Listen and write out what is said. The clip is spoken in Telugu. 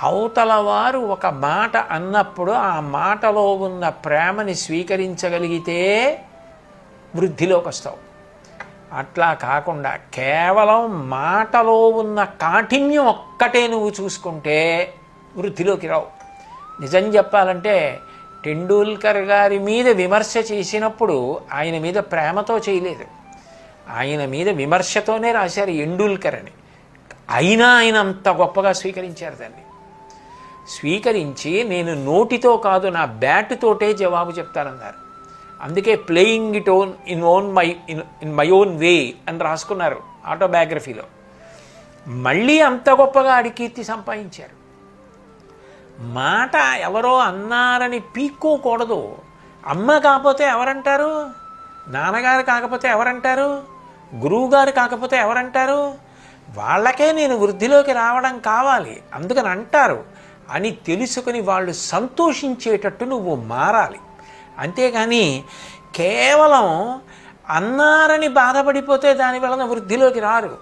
అవతల వారు ఒక మాట అన్నప్పుడు ఆ మాటలో ఉన్న ప్రేమని స్వీకరించగలిగితే వృద్ధిలోకి వస్తావు. అట్లా కాకుండా కేవలం మాటలో ఉన్న కాఠిన్యం ఒక్కటే నువ్వు చూసుకుంటే వృద్ధిలోకి రావు. నిజం చెప్పాలంటే టెండూల్కర్ గారి మీద విమర్శ చేసినప్పుడు ఆయన మీద ప్రేమతో చేయలేదు, ఆయన మీద విమర్శతోనే రాశారు ఎండూల్కర్ అని. అయినా ఆయన అంత గొప్పగా స్వీకరించారు. దాన్ని స్వీకరించి నేను నోటితో కాదు నా బ్యాటుతోటే జవాబు చెప్తానన్నారు. అందుకే playing it in my own way అని రాసుకున్నారు ఆటోబయోగ్రఫీలో. మళ్ళీ అంత గొప్పగా అడికీర్తి సంపాదించారు. మాట ఎవరో అన్నారని పీక్కోకూడదు. అమ్మ కాకపోతే ఎవరంటారు, నాన్నగారు కాకపోతే ఎవరంటారు, గురువుగారు కాకపోతే ఎవరంటారు, వాళ్ళకే నేను వృద్ధిలోకి రావడం కావాలి అందుకని అంటారు అని తెలుసుకుని వాళ్ళు సంతోషించేటట్టు నువ్వు మారాలి. అంతేగాని కేవలం అన్నారని బాధపడిపోతే దాని వలన వృద్ధిలోకి రారు.